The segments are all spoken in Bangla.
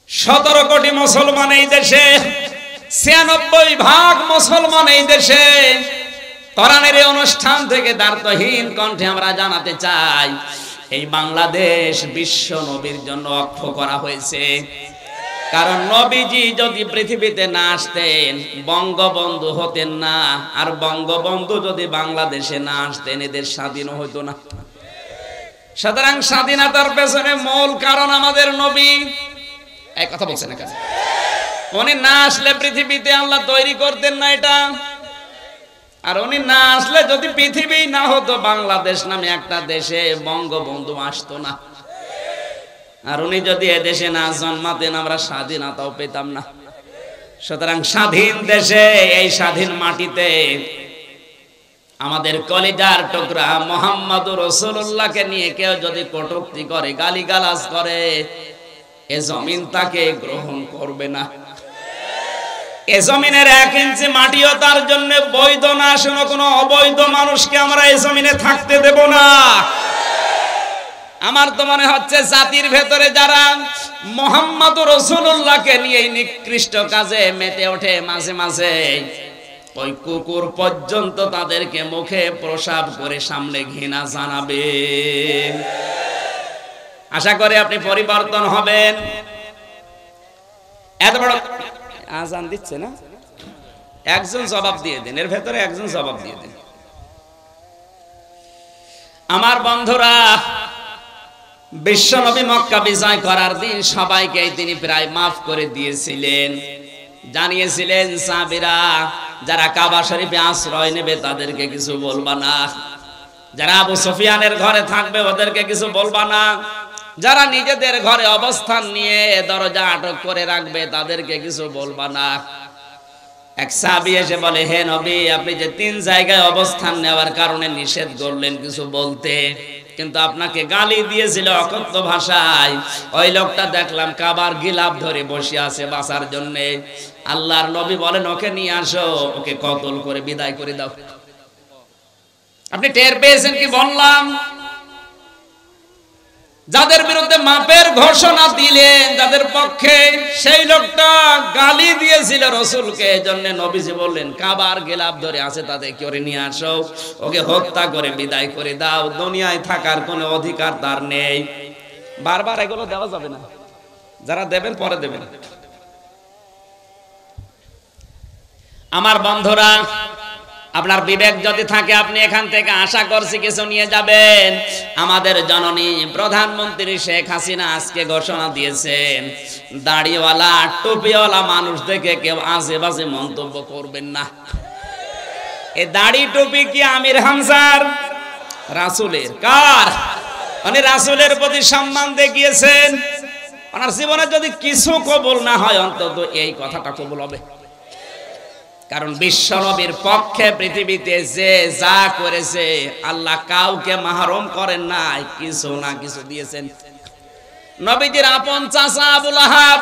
17 কোটি মুসলমান এই দেশে, 96% মুসলমান এই দেশে। কোরআনের এই অনুষ্ঠান থেকে দ্বার্থহীন কণ্ঠে আমরা জানাতে চাই, এই বাংলাদেশ বিশ্ব নবীর জন্য অক্ষ করা হয়েছে। কারণ নবীজি যদি পৃথিবীতে না আসতেন বঙ্গবন্ধু হতেন না, আর বঙ্গবন্ধু যদি বাংলাদেশে না আসতেন এদের স্বাধীন হতো না। সুতরাং স্বাধীনতার পেছনে মূল কারণ আমাদের নবী। এই কথা বলছেন না, উনি না আসলে পৃথিবীতে আল্লাহ তৈরি করতেন না এটা। আর উনি না আসলে যদি পৃথিবী না হতো, বাংলাদেশ নামে একটা দেশে বঙ্গবন্ধু আসতো না। আর উনি যদি এদেশে না জন্মাতেন আমরা স্বাধীনতাও পেতাম না। সুতরাং স্বাধীন দেশে, এই স্বাধীন মাটিতে আমাদের কলিজার টুকরা মুহাম্মদুর রাসূলুল্লাহকে নিয়ে কেউ যদি কটূক্তি করে, গালিগালাজ করে, এ জমিন তাকে গ্রহণ করবে না। এ জমিনের 1 ইঞ্চি মাটিও তার জন্য বৈধ না। শোনো, কোনো অবৈধ মানুষকে আমরা এই জমিনে থাকতে দেব না। আমার তো মনে হচ্ছে জাতির ভেতরে যারা মুহাম্মদুর রাসূলুল্লাহকে নিয়ে নিকৃষ্ট কাজে মেতে ওঠে, মাঝে মাঝে ওই কুকুর পর্যন্ত তাদেরকে মুখে প্রসাব করে সামনে ঘৃণা জানাবে। আশা করি আপনি পরিবর্তন হবেন। এত বড় আজান দিচ্ছে না, একজন জবাব দিয়ে দেন, এর ভেতরে একজন জবাব দিয়ে দেন। আমার বন্ধুরা, বিশ্বনবী মক্কা বিজয় করার দিন সবাইকে তিনি প্রায় মাফ করে দিয়েছিলেন। জানিয়েছিলেন সাহাবীরা যারা কাবা শরীফে আশ্রয় নেবে তাদেরকে কিছু বলবা না, যারা আবু সুফিয়ানের ঘরে থাকবে ওদেরকে কিছু বলবা না, যারা নিজেদের ঘরে অবস্থান নিয়ে দরজা আটক করে রাখবে তাদেরকে কিছু বলবা না। এক সাহাবী এসে বলে, হে নবী, আপনি যে 3 জায়গায় অবস্থান নেওয়ার কারণে নিষেধ করলেন কিছু বলতে, কিন্তু আপনাকে গালি দিয়েছিল অকথ্য ভাষায়। ওই লোকটা দেখলাম কাবার গিলাফ ধরে বসে আছে বাঁচার জন্য। আল্লাহর নবী বলেন, ওকে নিয়ে আসো, ওকে কতল করে বিদায় করে দাও। আপনি টের পেয়েছেন কি বললাম? যাদের বিরুদ্ধে মাপের ঘোষণা দিলেন, যাদের পক্ষে, সেই লোকটা গালি দিয়েছিল রাসূলকে। এজন্য নবীজি বললেন, কাবার গিলাফ ধরে আছে তাদের করে নিয়ে আসো, ওকে হত্যা করে বিদায় করে দাও। দুনিয়ায় থাকার কোনো অধিকার তার নেই। বারবার এগুলো দেওয়া যাবে না, যারা দেবেন পরে দেবেন। আমার বন্ধুরা, আপনার বিবেক যদি থাকে আপনি এখান থেকে আশা করছি কিছু নিয়ে যাবেন। আমাদের জননী প্রধানমন্ত্রী শেখ হাসিনা আজকে ঘোষণা দিয়েছেন, দাড়িওয়ালা টুপিওয়ালা মানুষ দেখে কেউ আজে বাজে মন্তব্য করবেন না। এই দাড়ি টুপি কি আমির হামজার? রাসূলের। কার? উনি রাসূলের প্রতি সম্মান দেখিয়েছেন। ওনার জীবনে যদি কিছু কবুল না হয়, অন্তত এই কথাটা কবুল হবে। কারণ বিশ্বনবীর পক্ষে পৃথিবীতে যে যা করেছে আল্লাহ কাউকে মাহরুম করেন নাই, কিছু না কিছু দিয়েছেন। নবীজির আপন চাচা আবু লাহাব,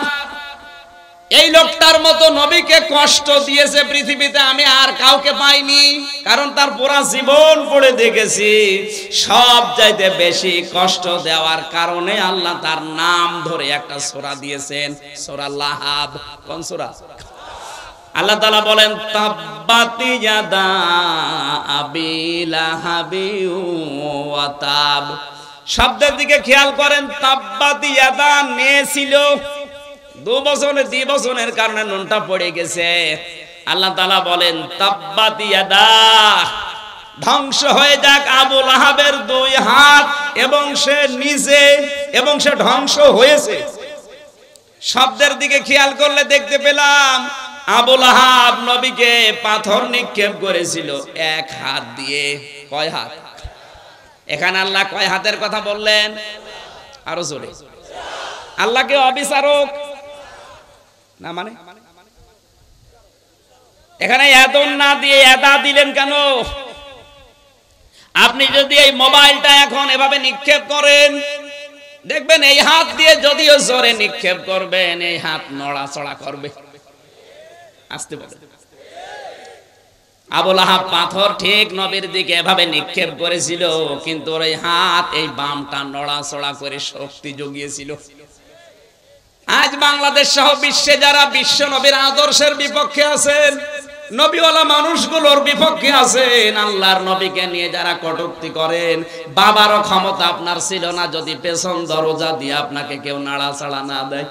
এই লোকটার মতো নবীকে কষ্ট দিয়েছে পৃথিবীতে আমি আর কাউকে পাইনি। কারণ তার পুরা জীবন পড়ে দেখেছি, সব চাইতে বেশি কষ্ট দেওয়ার কারণে আল্লাহ তার নাম ধরে একটা সূরা দিয়েছেন, সূরা লাহাব। কোন সূরা? আল্লাহ তাআলা বলেন, তাব্বাত ইয়াদা আবি লাহাবি ওয়া তাব। শব্দের দিকে খেয়াল করেন, তাব্বাত ইয়াদা নেছিল 2 বছরের কারণে নুনটা পড়ে গেছে। আল্লাহ তাআলা বলেন, তাব্বাত ইয়াদা, ধ্বংস হয়ে যাক আবু লাহাবের 2 হাত, এবং সে নিজে, এবং সে ধ্বংস হয়েছে। শব্দের দিকে খেয়াল করলে দেখতে পেলাম আবু লাহাব নবীকে পাথর নিক্ষেপ করেছিল 1 হাত দিয়ে। কয় হাত? এখানে আল্লাহ কয় হাতের কথা বললেন? আরো জোরে। আল্লাহকে অবিচারক না মানে? এখানে এদন না দিয়ে এদা দিলেন কেন? আপনি যদি এই মোবাইলটা এখন এভাবে নিক্ষেপ করেন, দেখবেন এই হাত দিয়ে যদিও জোরে নিক্ষেপ করবেন, এই হাত নড়াচড়া করবে। আসতে বলে আবু লাহাব পাথর ঠিক নবীর দিকে এভাবে নিক্ষেপ করেছিল, কিন্তু ওর এই হাত, এই বামটা নড়াচড়া করে শক্তি জুগিয়েছিল। আজ বাংলাদেশ সহ বিশ্বে যারা বিশ্ব নবীর আদর্শের বিপক্ষে আছেন, নবীওয়ালা মানুষগুলোর বিপক্ষে আছেন, আল্লাহর নবীকে নিয়ে যারা কটূক্তি করেন, বাবারও ক্ষমতা আপনার ছিল না যদি পেছন দরজা দিয়ে আপনাকে কেউ নাড়াচাড়া না দেয়।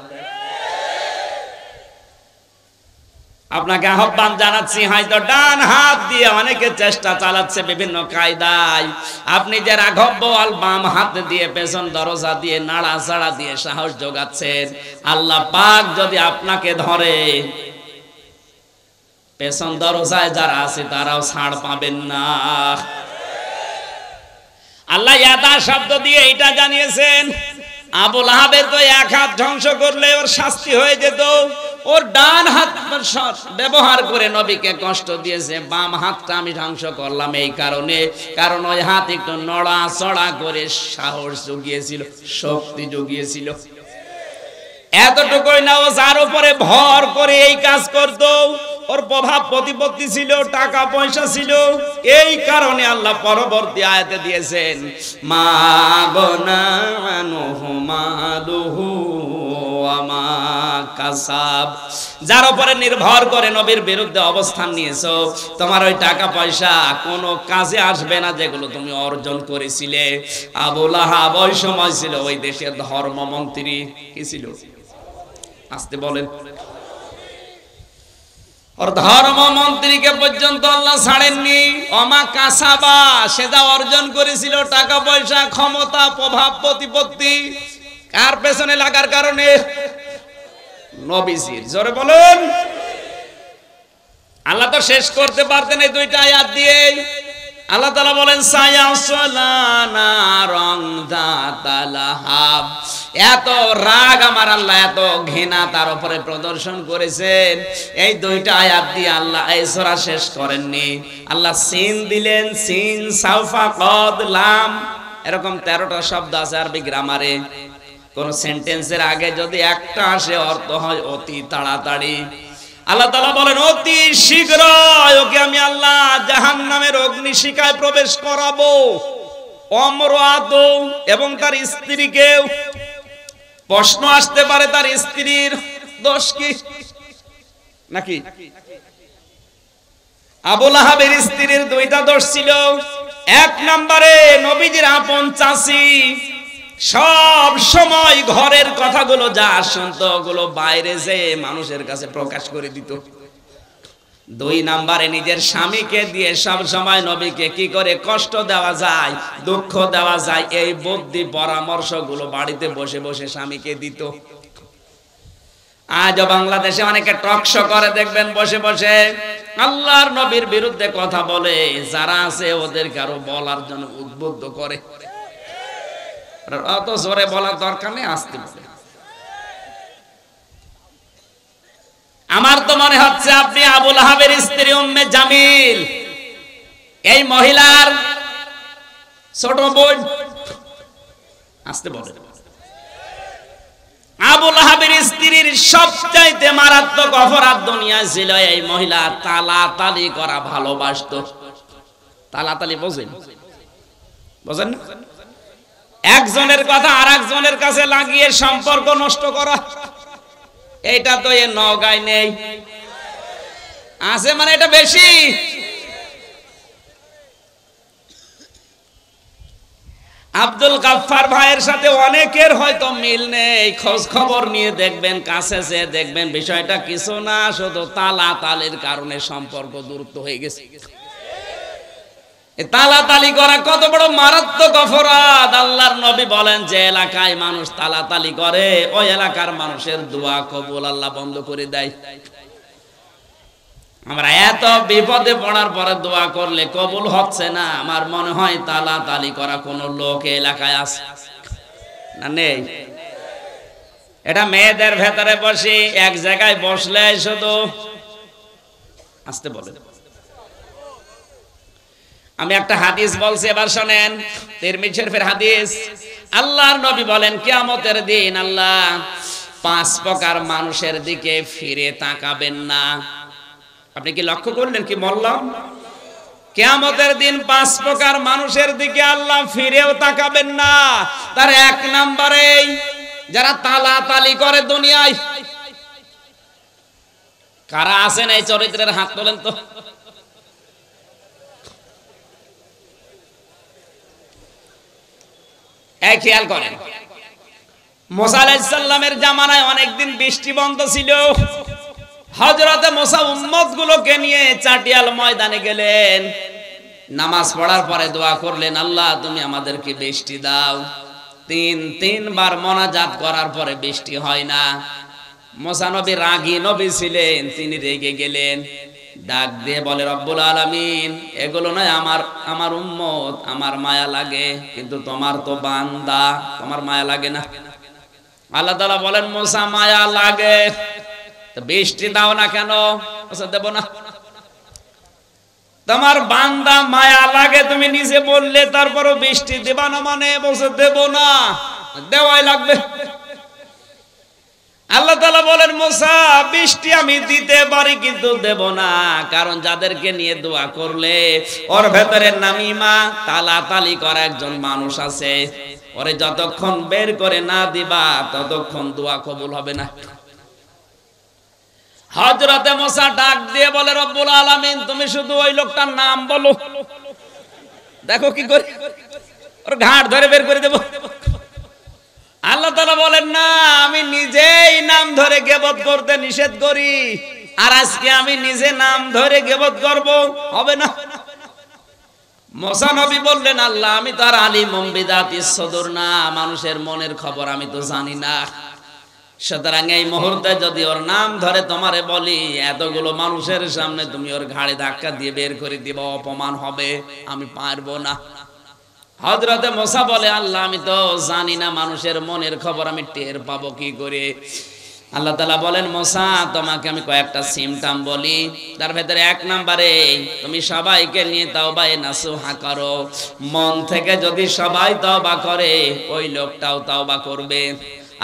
আপনাকে আহ্বান জানাচ্ছি, হয়তো ডান হাত দিয়ে অনেকে চেষ্টা চালাচ্ছে বিভিন্ন কায়দায়, আপনি যে রাঘব বোয়াল বাম হাত দিয়ে পেছন দরজা দিয়ে নাড়াচাড়া দিয়ে সাহস যোগাচ্ছেন, আল্লাহ পাক যদি আপনাকে ধরে, পেছন দরজায় যারা আছে তারাও ছাড় পাবেন না। আল্লাহ ইয়াদা শব্দ দিয়ে এটা জানিয়েছেন, আবু লাহাবের তো এক হাত ধ্বংস করলে ওর শাস্তি হয়ে যেত, ওর ডান হাত ব্যবহার করে নবীকে কষ্ট দিয়েছে, বাম হাতটা আমি ধ্বংস করলাম এই কারণে, কারণ ওই হাত একটু নড়াচড়া করে সাহস জুগিয়েছিল, শক্তি জুগিয়েছিল। এতটুকুই না, ও যার উপরে ভর করে এই কাজ করতো, ওর প্রভাব প্রতিপত্তি ছিল, টাকা পয়সা ছিল, এই কারণে আল্লাহ পরবর্তী আয়াতে দিয়েছেন, মা গনানুহু মালুহু ওয়া মা কাসাব। যার উপরে নির্ভর করে নবীর বিরুদ্ধে অবস্থান নিয়েছো, তোমার ওই টাকা পয়সা কোনো কাজে আসবে না যেগুলো তুমি অর্জন করেছিলে। আবু লাহাব ওই সময় ছিল ওই দেশের ধর্মমন্ত্রী। কি ছিল? আসতে বলেন। ওর ধর্মমন্ত্রীকে পর্যন্ত আল্লাহ ছাড়েননি। অমা কাসাবা, সে যা অর্জন করেছিল, টাকা পয়সা, ক্ষমতা, প্রভাব প্রতিপত্তি, কার পেছনে লাগার কারণে? নবীজির। জোরে বলুন। আল্লাহ তো শেষ করতে পারতেন এই দুইটা আয়াত দিয়ে। আল্লাহ তাআলা বলেন, সায়াসলানা রংদাতালাহাব। এত রাগ আমার আল্লাহ, এত ঘৃণা তার উপরে প্রদর্শন করেছেন, এই দুইটা আয়াত দিয়ে আল্লাহ এই সূরা শেষ করেননি। আল্লাহ সিন দিলেন, সিন, সাউফা, কদ, লাম, এরকম 13টা শব্দ আছে আরবি গ্রামারে। কোন সেন্টেন্সের আগে যদি একটা আসে অর্থ হয় অতি তাড়াতাড়ি। আল্লাহ তাআলা বলেন, অতি শীঘ্র ওকে আমি আল্লাহ জাহান্নামের অগ্নিশিখায় প্রবেশ করাবো, অমরাত এবং তার স্ত্রীকেও। প্রশ্ন আসতে পারে, তার স্ত্রীর দোষ কি নাকি? আবু লাহাবের স্ত্রীর দুইটা দোষ ছিল। এক নম্বরে নবীজির আপন চাচী সব সময় ঘরের কথাগুলো যা শুনতো ওগুলো বাইরে যে মানুষের কাছে প্রকাশ করে দিত। দুই নম্বরে নিজের স্বামীকে দিয়ে সব সময় নবীকে কি করে কষ্ট দেওয়া যায়, দুঃখ দেওয়া যায়, এই বুদ্ধি পরামর্শগুলো বাড়িতে বসে বসে স্বামীকে দিত। আজও বাংলাদেশে অনেকে টকশো করে দেখবেন, বসে বসে আল্লাহর নবীর বিরুদ্ধে কথা বলে, যারা আছে ওদেরকে আরো বলার জন্য উদ্বুদ্ধ করে। অত জোরে বলার দরকার নেই, আসতে বলে। আমার তো মনে হচ্ছে আপনি আবু লাহাবের স্ত্রী উম্মে জামিল, এই মহিলার ছোট বোন। আসতে বলে। আবু লাহাবের স্ত্রীর সবচাইতে মারাত্মক অপরাধ দুনিয়ায় ছিল এই মহিলা তালাতালি করা ভালোবাসতো। তালাতালি বোঝেন? বোঝেন না? একজনের কথা আর একজনের কাছে লাগিয়ে সম্পর্ক নষ্ট করা, এটা তো এ নওগাঁয় নেই, আছে মানে এটা বেশি। আব্দুল গাফফার ভাইয়ের সাথে অনেকের হয়তো মিল নেই, খোঁজ খবর নিয়ে দেখবেন, কাছে যে দেখবেন বিষয়টা কিছু না, শুধু তালাতালির কারণে সম্পর্ক দূরত্ব হয়ে গেছে। তালাতালি করা কত বড় মারাত্মক অপরাধ। আল্লাহর নবী বলেন, যে এলাকায় মানুষ তালাতালি করে ওই এলাকার মানুষের দোয়া কবুল আল্লাহ বন্ধ করে দেয়। আমরা এত বিপদে পড়ার পরে দোয়া করলে কবুল হচ্ছে না, আমার মনে হয় তালাতালি করা কোন লোক এলাকায় আছে না? নেই। এটা মেয়েদের ভেতরে বসে এক জায়গায় বসলে শুধু আসতে বলে। আমি একটা হাদিস বলছি, এবার শোনেন, তিরমিজি শরীফের হাদিস। আল্লাহর নবী বলেন, কিয়ামতের দিন আল্লাহ 5 প্রকার মানুষের দিকে ফিরে তাকাবেন না। আপনি কি লক্ষ্য করলেন কি বললাম? কিয়ামতের দিন 5 প্রকার মানুষের দিকে আল্লাহ ফিরেও তাকাবেন না। তার 1 নম্বরে যারা তালাতালি করে দুনিয়ায়, কারা আছেন এই চরিত্রের? হাত তোলেন তো। এই খেয়াল করেন, মুসা আলাইহিস সালামের জামানায় অনেকদিন বৃষ্টি বন্ধ ছিল। হযরতে মুসা উম্মতগুলোকে নিয়ে চাটিয়াল ময়দানে গেলেন। নামাজ পড়ার পরে দোয়া করলেন, আল্লাহ তুমি আমাদেরকে বৃষ্টি দাও। তিনবার মোনাজাত করার পরে বৃষ্টি হয় না। মুসা নবী রাগী নবী ছিলেন, তিনি রেগে গেলেন। ডাক দিয়ে বলে, রব্বুল আলামিন, এগুলো নয় আমার উম্মত, আমার মায়া লাগে, কিন্তু তোমার তো বান্দা, তোমার মায়া লাগে না। আল্লাহ তাআলা বলেন, মুসা মায়া লাগে তো বৃষ্টি দাও না কেন? দেব না। তোমার বান্দা মায়া লাগে, তুমি নিজে বললে, তারপরও বৃষ্টি দেবা না মানে? বলছে দেব না, দেওয়াই লাগবে। আল্লাহ তাআলা বলেন, মুসা বৃষ্টি আমি দিতে পারি কিন্তু দেব না, কারণ যাদেরকে নিয়ে দোয়া করলে ওর ভেতরে নামিমা তালাতালি করা একজন মানুষ আছে, ওরে যতক্ষণ বের করে না দিবা ততক্ষণ দোয়া কবুল হবে না। হযরতে মুসা ডাক দিয়ে বলে, রব্বুল আলামিন, তুমি শুধু ওই লোকটার নাম বলো, দেখো কি করে ওর ঘাট ধরে বের করে দেব। আল্লাহ তাআলা বলেন, না, আমি নিজেই নাম ধরে গীবত করতে নিষেধ করি, আর আজকে আমি নিজে নাম ধরে গীবত করব, হবে না। মুসা নবী বললেন, আল্লাহ আমি তো আর আলিমুম বিযাতিস সুদূর না, মানুষের মনের খবর আমি তো জানি না, সুতরাং এই মুহূর্তে যদি ওর নাম ধরে তোমারে বলি, এতগুলো মানুষের সামনে তুমি ওর ঘাড়ে ধাক্কা দিয়ে বের করে দিবা, অপমান হবে, আমি পারবো না। হযরতে মুসা বলে, আল্লাহ আমি তো জানি না মানুষের মনের খবর, আমি টের পাবো কি করে? আল্লাহ তাআলা বলেন, মুসা তোমাকে আমি কয়েকটা সিমটম বলি, তার ভেতরে 1 নম্বরে তুমি সবাইকে নিয়ে তাওবায়ে নাসুহা করো। মন থেকে যদি সবাই তওবা করে, ওই লোকটাও তওবা করবে,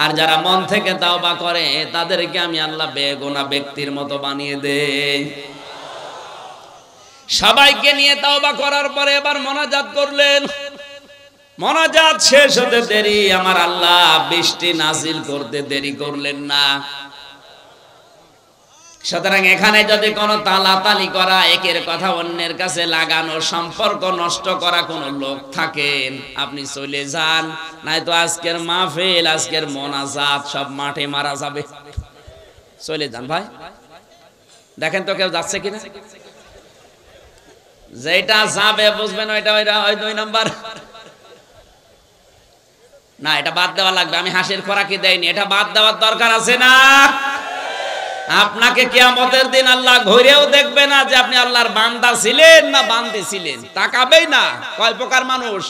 আর যারা মন থেকে তওবা করে তাদেরকে আমি আল্লাহ বেগুনাহ ব্যক্তির মতো বানিয়ে দেই। সবাইকে নিয়ে তওবা করার পরে এবার মোনাজাত করলেন। মোনাজাত শেষ হতে দেরি, আমার আল্লাহ বৃষ্টি নাজিল করতে দেরি করলেন না। সুতরাং এখানে যদি কোনো তালাতালি করা, একের কথা অন্যের কাছে লাগানো, সম্পর্ক নষ্ট করা কোনো লোক থাকেন, আপনি চলে যান, নয়তো আজকের মাহফিল, আজকের মোনাজাত সব মাঠে মারা যাবে। চলে যান ভাই। দেখেন তো কেউ যাচ্ছে কিনা? যেটা যাবে বুঝবেন ওইটা ওই 2 নাম্বার না, এটা বাদ দেওয়া লাগবে। আমি হাসির খোরাকি দেইনি, এটা বাদ দেওয়ার দরকার আছে না? আপনাকে কিয়ামতের দিন আল্লাহ ঘুরেও দেখবে না যে আপনি আল্লাহর বান্দা ছিলেন না বান্দি ছিলেন, তাকাবেই না। কয় প্রকার মানুষ?